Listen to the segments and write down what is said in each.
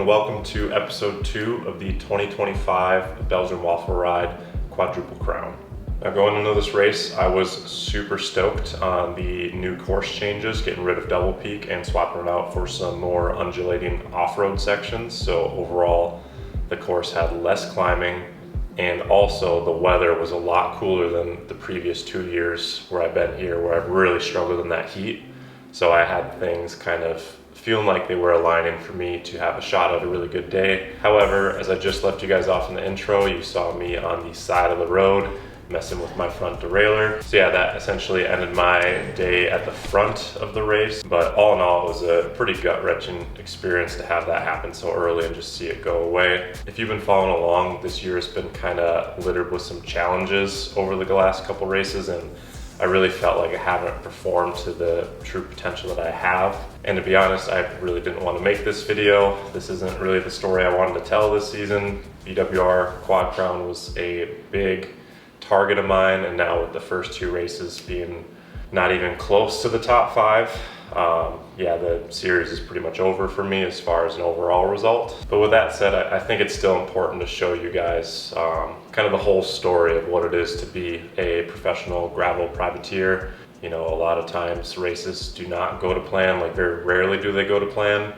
and welcome to episode 2 of the 2025 Belgian Waffle Ride Quadruple Crown. Now going into this race, I was super stoked on the new course changes, getting rid of double peak and swapping it out for some more undulating off-road sections. So overall, the course had less climbing, and also the weather was a lot cooler than the previous 2 years where I've been here, where I've really struggled in that heat. So I had things kind of feeling like they were aligning for me to have a shot at a really good day. However, as I just left you guys off in the intro, you saw me on the side of the road messing with my front derailleur. So yeah, that essentially ended my day at the front of the race. But all in all, it was a pretty gut-wrenching experience to have that happen so early and just see it go away. If you've been following along, this year has been kind of littered with some challenges over the last couple races, and I really felt like I haven't performed to the true potential that I have. And to be honest, I really didn't want to make this video. This isn't really the story I wanted to tell this season. BWR Quad Crown was a big target of mine, and now with the first 2 races being not even close to the top 5, yeah, the series is pretty much over for me as far as an overall result. But with that said, I think it's still important to show you guys kind of the whole story of what it is to be a professional gravel privateer. You know, a lot of times races do not go to plan, like very rarely do they go to plan,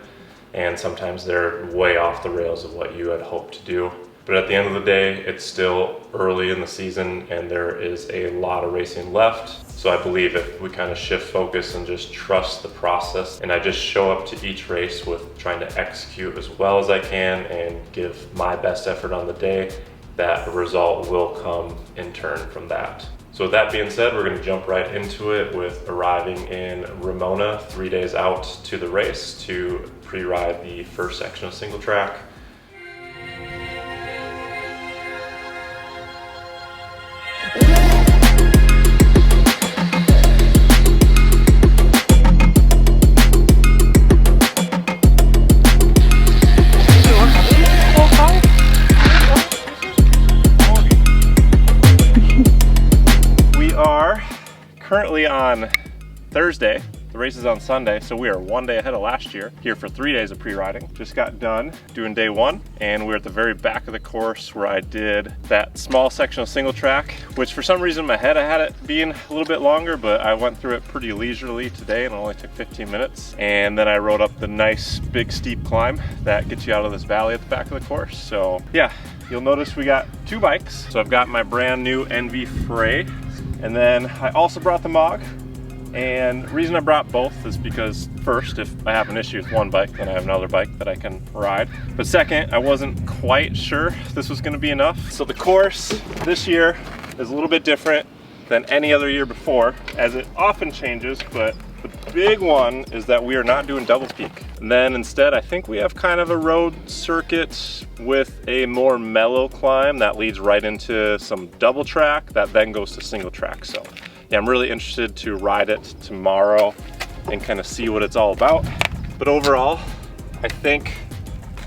and sometimes they're way off the rails of what you had hoped to do. But at the end of the day, it's still early in the season and there is a lot of racing left. So I believe if we kind of shift focus and just trust the process, and I just show up to each race with trying to execute as well as I can and give my best effort on the day, that a result will come in turn from that. So with that being said, we're going to jump right into it with arriving in Ramona 3 days out to the race to pre-ride the first section of single track. Currently on Thursday, the race is on Sunday, so we are 1 day ahead of last year, here for 3 days of pre-riding. Just got done doing day 1, and we're at the very back of the course where I did that small section of single track, which for some reason in my head I had it being a little bit longer, but I went through it pretty leisurely today and it only took 15 minutes. And then I rode up the nice big steep climb that gets you out of this valley at the back of the course. So yeah, you'll notice we got 2 bikes. So I've got my brand new NV Fray, and then I also brought the MOG. And the reason I brought both is because first, if I have an issue with one bike, then I have another bike that I can ride. But second, I wasn't quite sure this was gonna be enough. So the course this year is a little bit different than any other year before, as it often changes, but the big one is that we are not doing double peak. And then instead, I think we have kind of a road circuit with a more mellow climb that leads right into some double track that then goes to single track. So yeah, I'm really interested to ride it tomorrow and kind of see what it's all about. But overall, I think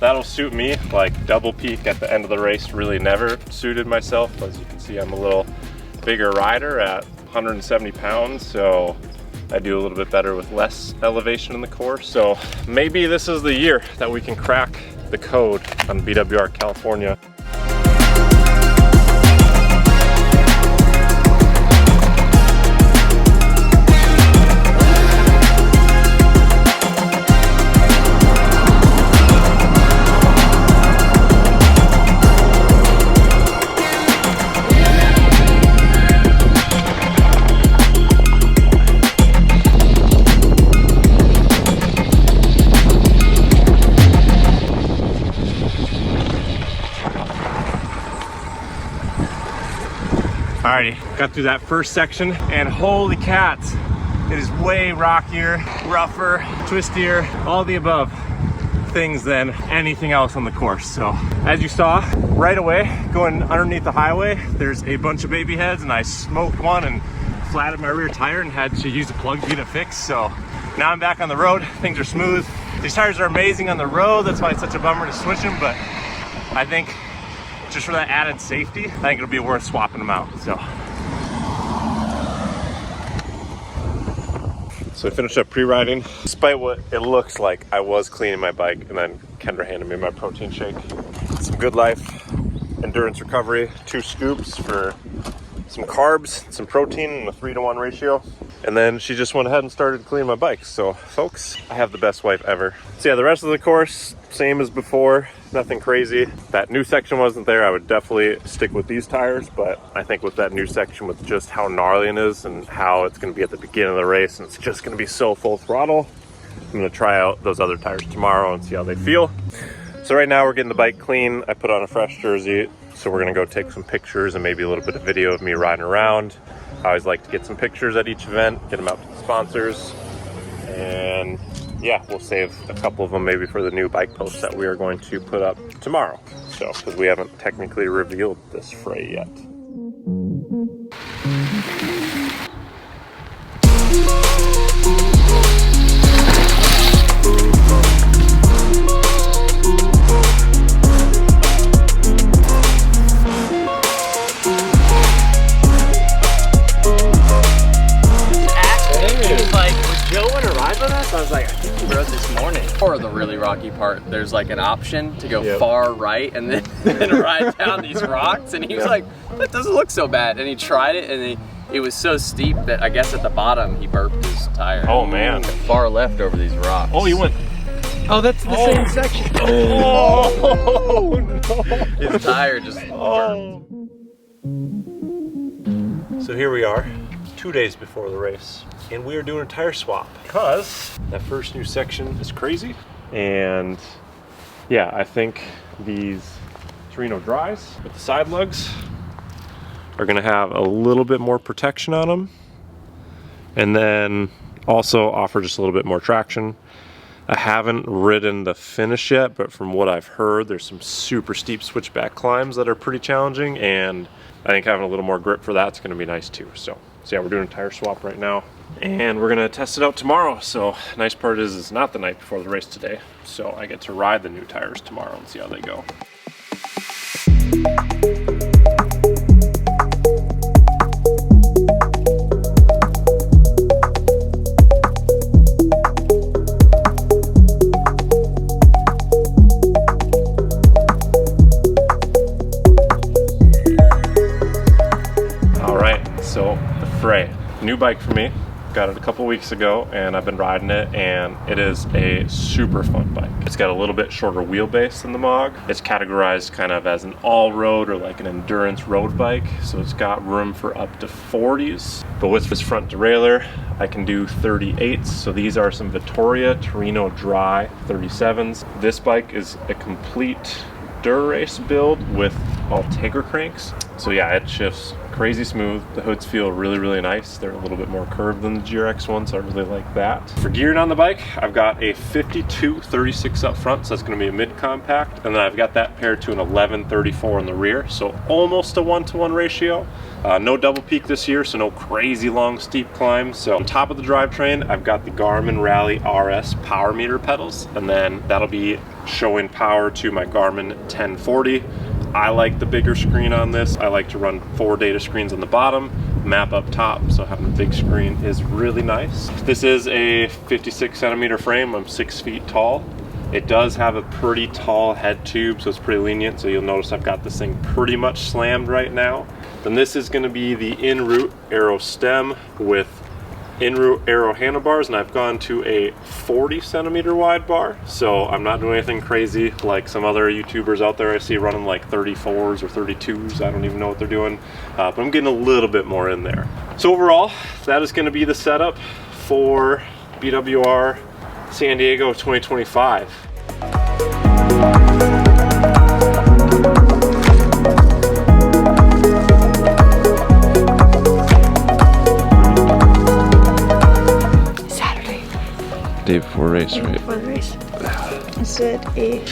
that'll suit me. Like double peak at the end of the race really never suited myself. As you can see, I'm a little bigger rider at 170 pounds, so I do a little bit better with less elevation in the course. So maybe this is the year that we can crack the code on BWR California. Alrighty, got through that first section, and holy cats, it is way rockier, rougher, twistier, all the above things than anything else on the course. So as you saw right away, going underneath the highway, there's a bunch of baby heads, and I smoked one and flattened my rear tire and had to use a plug to get it fixed. So now I'm back on the road, things are smooth. These tires are amazing on the road, that's why it's such a bummer to switch them, but I think just for that added safety, I think it'll be worth swapping them out. So So I finished up pre-riding. Despite what it looks like, I was cleaning my bike, and then Kendra handed me my protein shake. Some Good Life Endurance Recovery, 2 scoops for some carbs, some protein in a 3-to-1 ratio. And then she just went ahead and started cleaning my bike. So folks, I have the best wife ever. So yeah, the rest of the course, same as before, nothing crazy. That new section wasn't there, I would definitely stick with these tires, but I think with that new section, with just how gnarly it is and how it's gonna be at the beginning of the race, and it's just gonna be so full throttle, I'm gonna try out those other tires tomorrow and see how they feel. So right now we're getting the bike clean. I put on a fresh jersey, so we're gonna go take some pictures and maybe a little bit of video of me riding around. I always like to get some pictures at each event, get them out to the sponsors, and yeah, we'll save a couple of them maybe for the new bike posts that we are going to put up tomorrow. So, because we haven't technically revealed this fray yet. I was like, I think he rode this morning. Or the really rocky part, there's like an option to go far right and then ride down these rocks. And he was like, that doesn't look so bad. And he tried it, and it was so steep that I guess at the bottom he burped his tire. Oh man. Far left over these rocks. Oh, you went. Oh, that's the same section. Oh no. His tire just burped. So here we are, 2 days before the race, and we are doing a tire swap because that first new section is crazy. And yeah, I think these Torino dries with the side lugs are gonna have a little bit more protection on them, and then also offer just a little bit more traction. I haven't ridden the finish yet, but from what I've heard, there's some super steep switchback climbs that are pretty challenging, and I think having a little more grip for that's gonna be nice too. So yeah, we're doing a tire swap right now, and we're gonna test it out tomorrow. So nice part is it's not the night before the race today, so I get to ride the new tires tomorrow and see how they go. All right, so the fray. New bike for me. Got it a couple weeks ago, and I've been riding it, and it is a super fun bike. It's got a little bit shorter wheelbase than the Mog. It's categorized kind of as an all-road or like an endurance road bike, so it's got room for up to 40s. But with this front derailleur, I can do 38s. So these are some Vittoria Torino Dry 37s. This bike is a complete Dura-Race build with Ultegra cranks. So yeah, it shifts crazy smooth. The hoods feel really, really nice. They're a little bit more curved than the GRX one, so I really like that. For gearing on the bike, I've got a 52-36 up front, so that's gonna be a mid-compact, and then I've got that paired to an 11-34 in the rear, so almost a 1-to-1 ratio. No double peak this year, so no crazy long steep climbs. So on top of the drivetrain, I've got the Garmin Rally RS power meter pedals, and then that'll be showing power to my Garmin 1040. I like the bigger screen on this. I like to run 4 data screens on the bottom, map up top, so having a big screen is really nice. This is a 56 centimeter frame. I'm 6 feet tall. It does have a pretty tall head tube, so it's pretty lenient, so you'll notice I've got this thing pretty much slammed right now. Then this is gonna be the in-route aero stem with in-route aero handlebars, and I've gone to a 40 centimeter wide bar, so I'm not doing anything crazy like some other YouTubers out there I see running like 34s or 32s. I don't even know what they're doing, but I'm getting a little bit more in there. So overall, that is gonna be the setup for BWR San Diego 2025. Day before race, right? Before the race. I did a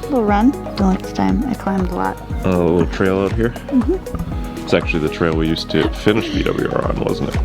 little run. The last time I climbed a lot. A little trail out here? Mm-hmm. It's actually the trail we used to finish BWR on, wasn't it?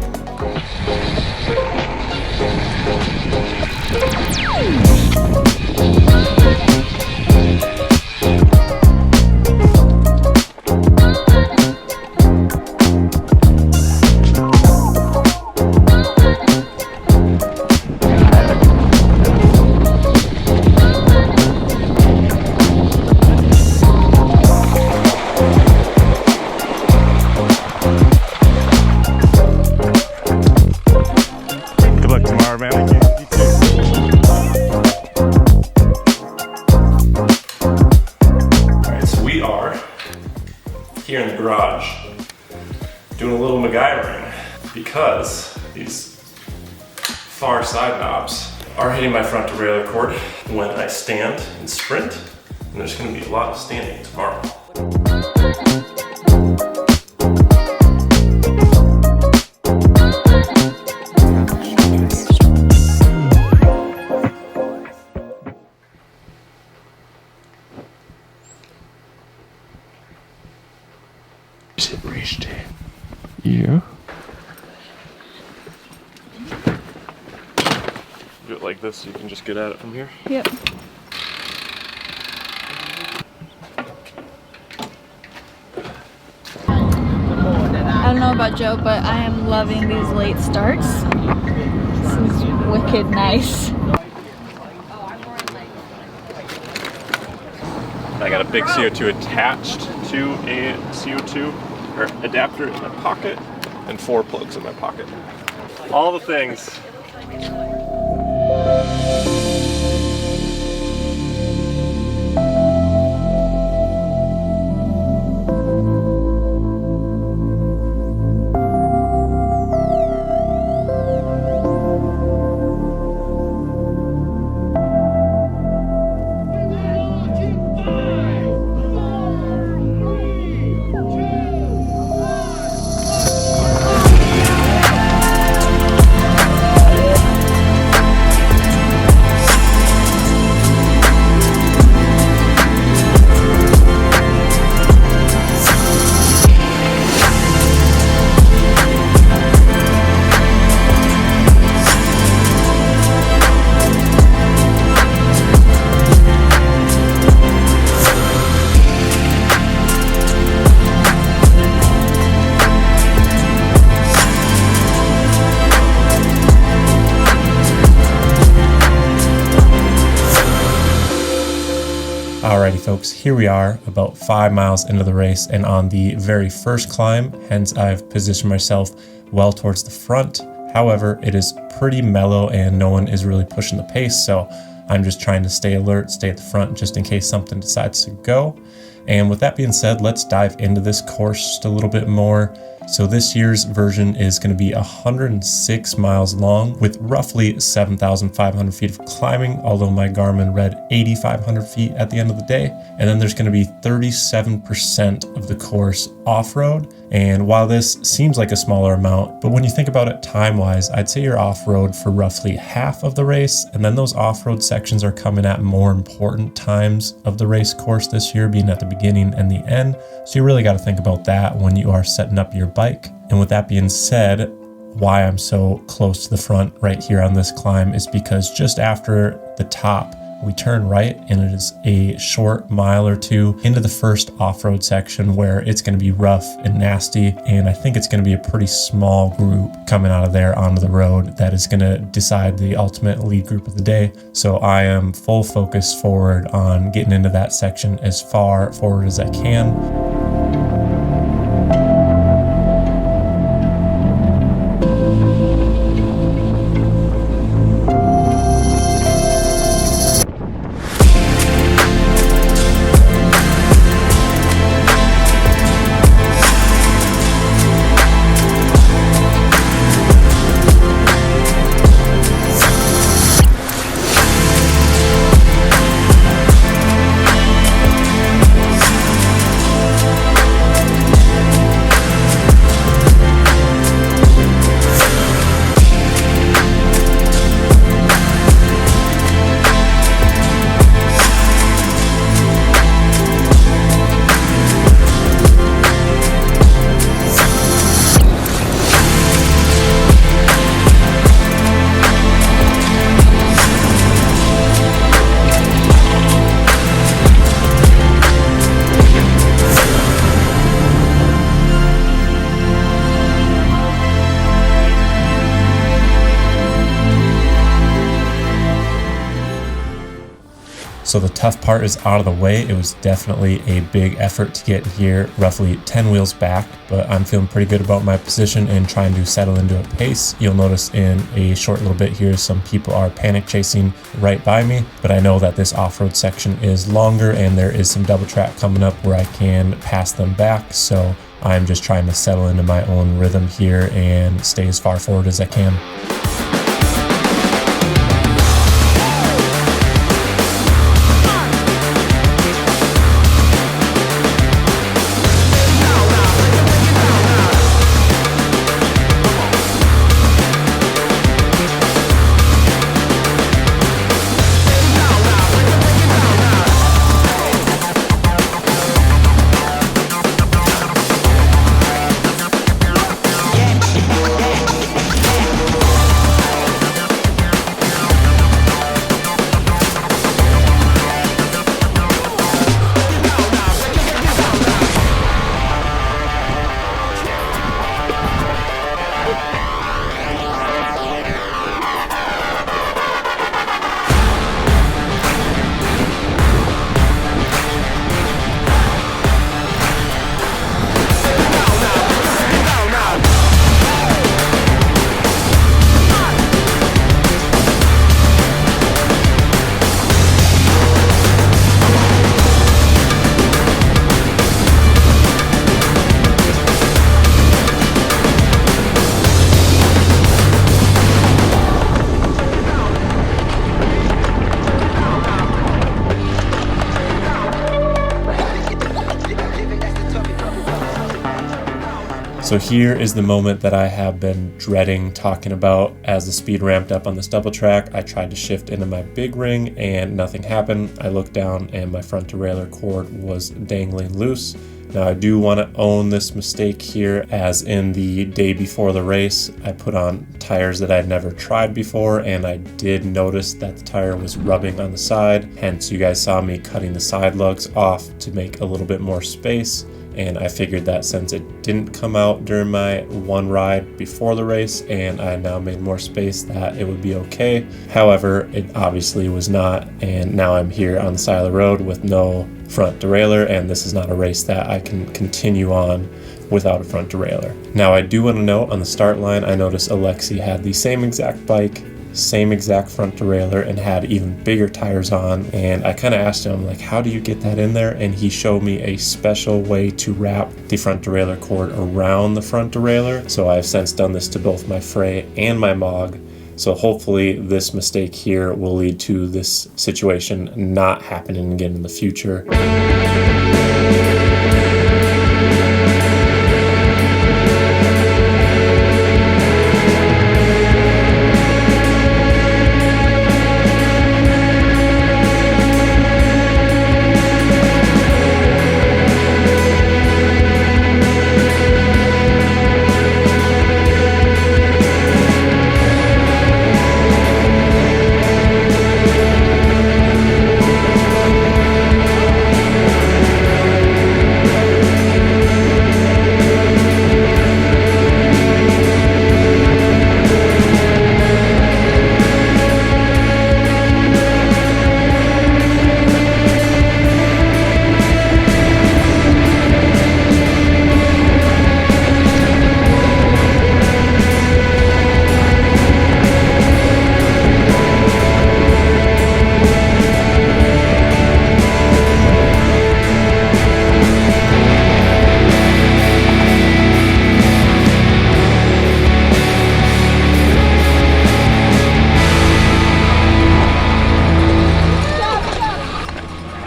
far side knobs are hitting my front derailleur cord when I stand and sprint, and there's gonna be a lot of standing tomorrow. Is it race day? Yeah. Do it like this so you can just get at it from here. Yep. I don't know about Joe, but I am loving these late starts. This is wicked nice. I got a big CO2 attached to a CO2 or adapter in my pocket and 4 plugs in my pocket. All the things. Alrighty folks, here we are about 5 miles into the race and on the very first climb, hence I've positioned myself well towards the front. However, it is pretty mellow and no one is really pushing the pace, so I'm just trying to stay alert, stay at the front just in case something decides to go. And with that being said, let's dive into this course just a little bit more. So this year's version is going to be 106 miles long with roughly 7,500 feet of climbing, although my Garmin read 8,500 feet at the end of the day. And then there's going to be 37% of the course off-road. And while this seems like a smaller amount, but when you think about it time-wise, I'd say you're off-road for roughly half of the race. And then those off-road sections are coming at more important times of the race course this year, being at the beginning and the end. So you really got to think about that when you are setting up your bike. And with that being said, why I'm so close to the front right here on this climb is because just after the top, we turn right and it is a short mile or two into the first off-road section where it's going to be rough and nasty. And I think it's going to be a pretty small group coming out of there onto the road that is going to decide the ultimate lead group of the day. So I am full focus forward on getting into that section as far forward as I can. So the tough part is out of the way. It was definitely a big effort to get here, roughly 10 wheels back, but I'm feeling pretty good about my position and trying to settle into a pace. You'll notice in a short little bit here, some people are panic chasing right by me, but I know that this off-road section is longer and there is some double track coming up where I can pass them back. So I'm just trying to settle into my own rhythm here and stay as far forward as I can. So here is the moment that I have been dreading talking about. As the speed ramped up on this double track, I tried to shift into my big ring and nothing happened. I looked down and my front derailleur cord was dangling loose. Now I do want to own this mistake here, as in the day before the race, I put on tires that I'd never tried before, and I did notice that the tire was rubbing on the side. Hence you guys saw me cutting the side lugs off to make a little bit more space. And I figured that since it didn't come out during my one ride before the race and I now made more space, that it would be okay. However, it obviously was not, and now I'm here on the side of the road with no front derailleur, and this is not a race that I can continue on without a front derailleur. Now I do want to note, on the start line I noticed Alexi had the same exact bike, same exact front derailleur, and had even bigger tires on, and I kind of asked him, like, how do you get that in there? And he showed me a special way to wrap the front derailleur cord around the front derailleur. So I've since done this to both my Frey and my Mog. So hopefully this mistake here will lead to this situation not happening again in the future.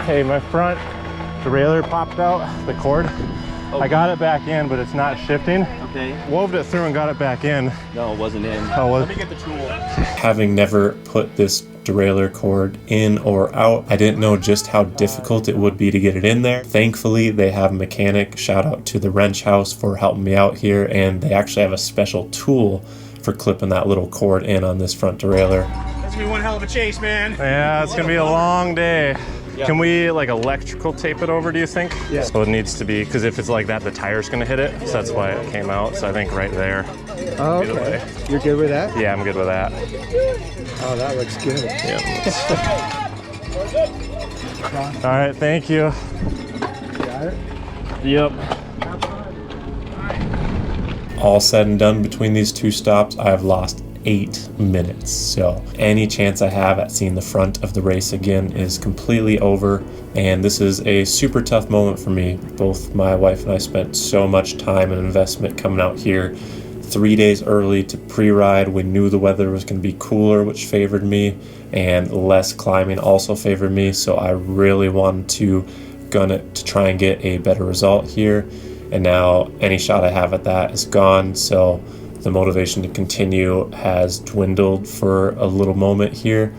Hey, my front derailleur popped out, the cord. Oh. I got it back in, but it's not shifting. Okay. Wove it through and got it back in. No, it wasn't in. Oh, Let me get the tool. Having never put this derailleur cord in or out, I didn't know just how difficult it would be to get it in there. Thankfully, they have a mechanic. Shout out to the wrench house for helping me out here, and they actually have a special tool for clipping that little cord in on this front derailleur. That's gonna be one hell of a chase, man. Yeah, it's gonna be a long day. Yeah. Can we like electrical tape it over, do you think? Yeah. So it needs to be, because if it's like that, the tire's gonna hit it. So that's why it came out. So I think right there. Oh, Either way. okay. You're good with that? Yeah, I'm good with that. Oh, that looks good. Yeah. All right, thank you. Got it? Yep. All said and done, between these two stops, I've lost 8 minutes. So any chance I have at seeing the front of the race again is completely over. And this is a super tough moment for me. Both my wife and I spent so much time and investment coming out here 3 days early to pre-ride. We knew the weather was going to be cooler, which favored me, and less climbing also favored me. So I really wanted to gun it to try and get a better result here. And now any shot I have at that is gone. So the motivation to continue has dwindled for a little moment here,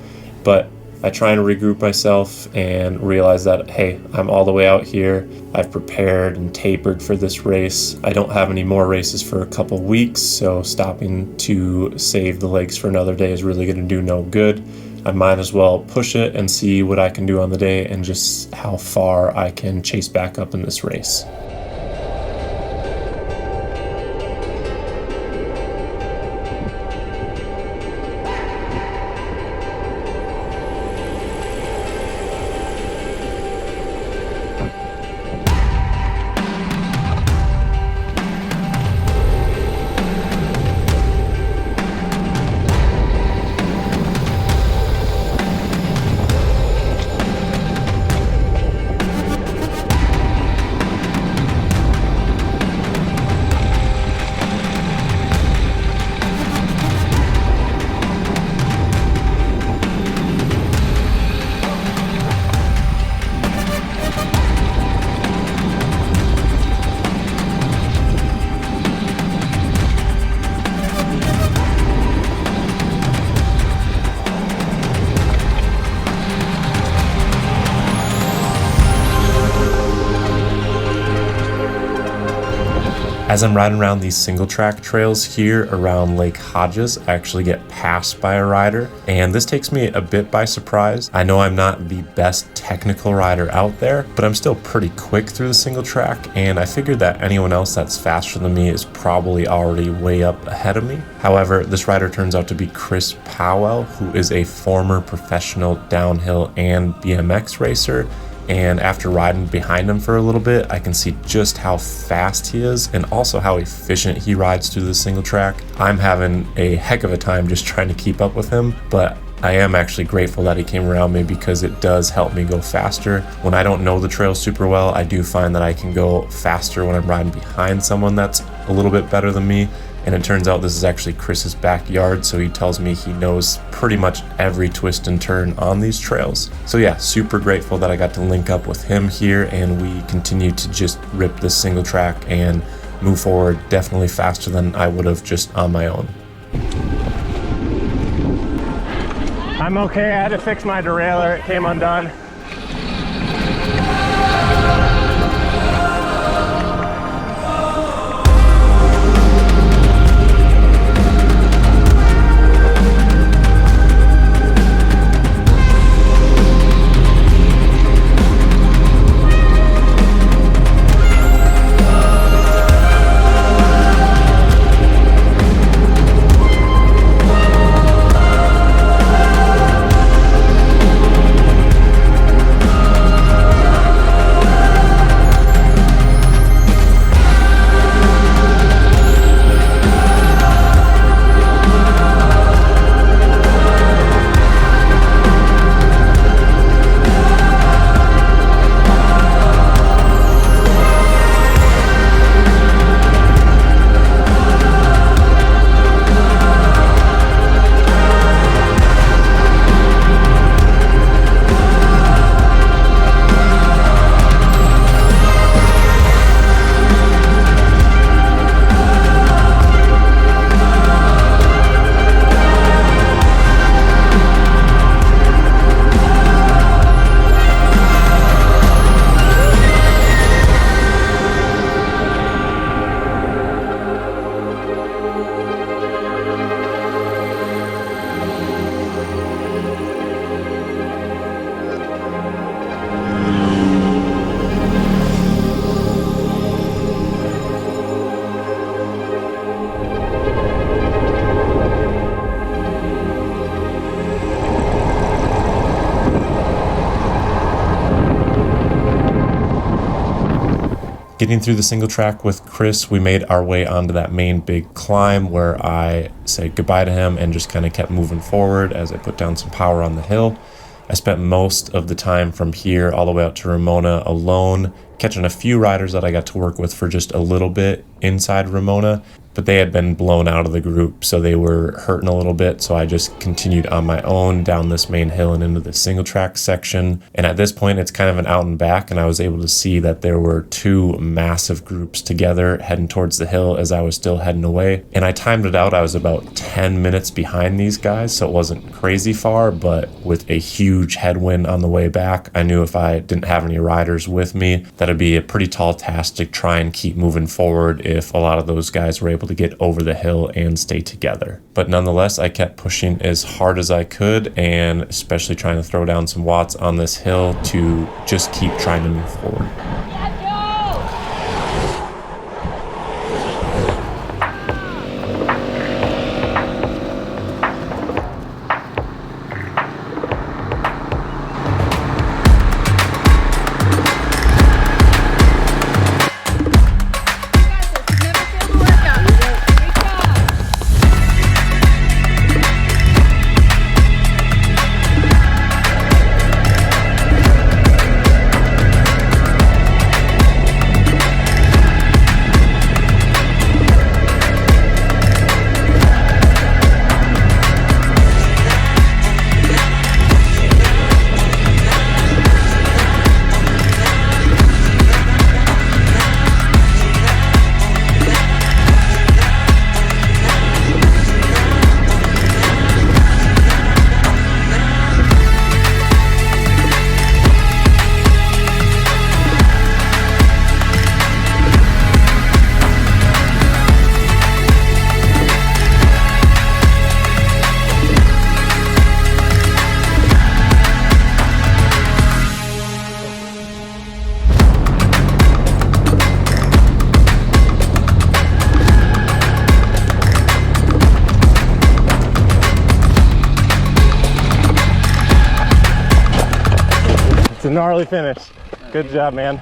but I try and regroup myself and realize that, hey, I'm all the way out here. I've prepared and tapered for this race. I don't have any more races for a couple weeks, so stopping to save the legs for another day is really going to do no good. I might as well push it and see what I can do on the day and just how far I can chase back up in this race. As I'm riding around these single track trails here around Lake Hodges, I actually get passed by a rider, and this takes me a bit by surprise. I know I'm not the best technical rider out there, but I'm still pretty quick through the single track, and I figured that anyone else that's faster than me is probably already way up ahead of me. However, this rider turns out to be Chris Powell, who is a former professional downhill and BMX racer. And after riding behind him for a little bit, I can see just how fast he is and also how efficient he rides through the single track. I'm having a heck of a time just trying to keep up with him, but I am actually grateful that he came around me because it does help me go faster. When I don't know the trail super well, I do find that I can go faster when I'm riding behind someone that's a little bit better than me. And it turns out this is actually Chris's backyard, so he tells me he knows pretty much every twist and turn on these trails. So yeah, super grateful that I got to link up with him here, and we continue to just rip this single track and move forward definitely faster than I would have just on my own. I'm okay, I had to fix my derailleur, it came undone. Getting through the single track with Chris, we made our way onto that main big climb where I said goodbye to him and just kind of kept moving forward as I put down some power on the hill. I spent most of the time from here all the way out to Ramona alone, catching a few riders that I got to work with for just a little bit inside Ramona, but they had been blown out of the group, so they were hurting a little bit, so I just continued on my own down this main hill and into the single track section. And at this point, it's kind of an out and back, and I was able to see that there were two massive groups together heading towards the hill as I was still heading away. And I timed it out. I was about 10 minutes behind these guys, so it wasn't crazy far, but with a huge headwind on the way back, I knew if I didn't have any riders with me, that'd be a pretty tall task to try and keep moving forward if a lot of those guys were able to get over the hill and stay together. But nonetheless, I kept pushing as hard as I could, and especially trying to throw down some watts on this hill to just keep trying to move forward. a gnarly finish. Good job, man.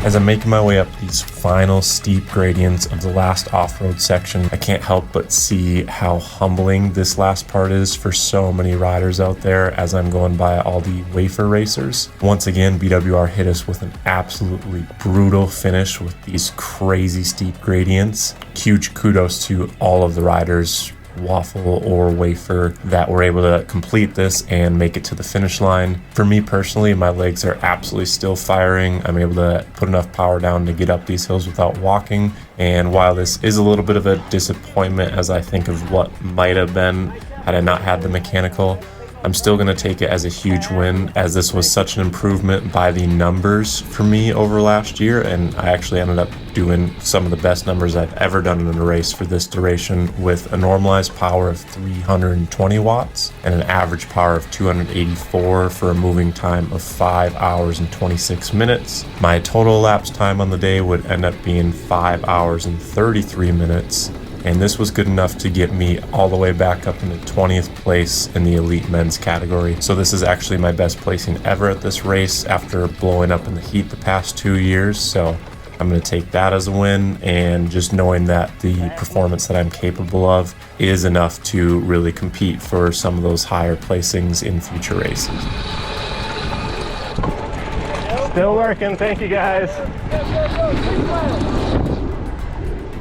As I'm making my way up these final steep gradients of the last off-road section, I can't help but see how humbling this last part is for so many riders out there as I'm going by all the wafer racers. Once again, BWR hit us with an absolutely brutal finish with these crazy steep gradients. Huge kudos to all of the riders, Waffle or Wafer, that were able to complete this and make it to the finish line. For me personally, my legs are absolutely still firing. I'm able to put enough power down to get up these hills without walking. And while this is a little bit of a disappointment as I think of what might have been had I not had the mechanical, I'm still going to take it as a huge win, as this was such an improvement by the numbers for me over last year, and I actually ended up doing some of the best numbers I've ever done in a race for this duration, with a normalized power of 320 watts and an average power of 284 for a moving time of 5 hours and 26 minutes. My total elapsed time on the day would end up being 5 hours and 33 minutes. And this was good enough to get me all the way back up into 20th place in the elite men's category. So this is actually my best placing ever at this race after blowing up in the heat the past 2 years. So I'm going to take that as a win, and just knowing that the performance that I'm capable of is enough to really compete for some of those higher placings in future races. Still working. Thank you, guys.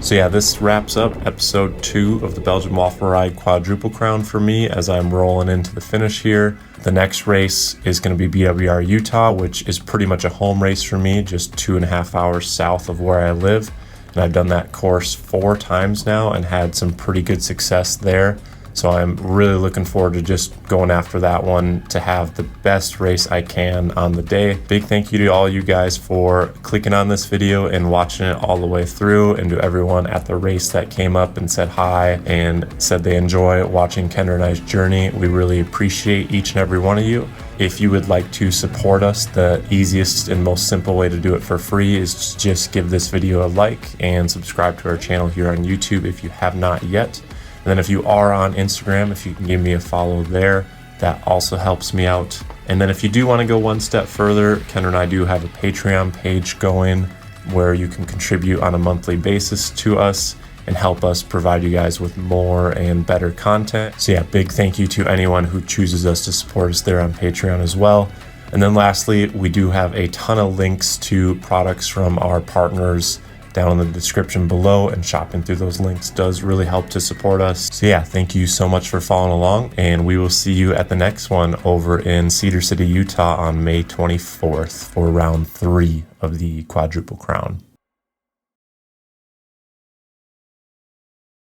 So yeah, this wraps up episode 2 of the Belgian Waffle Ride Quadruple Crown for me as I'm rolling into the finish here. The next race is going to be BWR Utah, which is pretty much a home race for me, just 2.5 hours south of where I live. And I've done that course 4 times now and had some pretty good success there. So I'm really looking forward to just going after that one to have the best race I can on the day. Big thank you to all you guys for clicking on this video and watching it all the way through, and to everyone at the race that came up and said hi and said they enjoy watching Kendra and I's journey. We really appreciate each and every one of you. If you would like to support us, the easiest and most simple way to do it for free is to just give this video a like and subscribe to our channel here on YouTube if you have not yet. And then if you are on Instagram, if you can give me a follow there, that also helps me out. And then if you do want to go one step further, Kendra and I do have a Patreon page going where you can contribute on a monthly basis to us and help us provide you guys with more and better content. So yeah, big thank you to anyone who chooses us to support us there on Patreon as well. And then lastly, we do have a ton of links to products from our partners down in the description below, and shopping through those links does really help to support us. So yeah, thank you so much for following along, and we will see you at the next one over in Cedar City, Utah on May 24th for round 3 of the Quadruple Crown.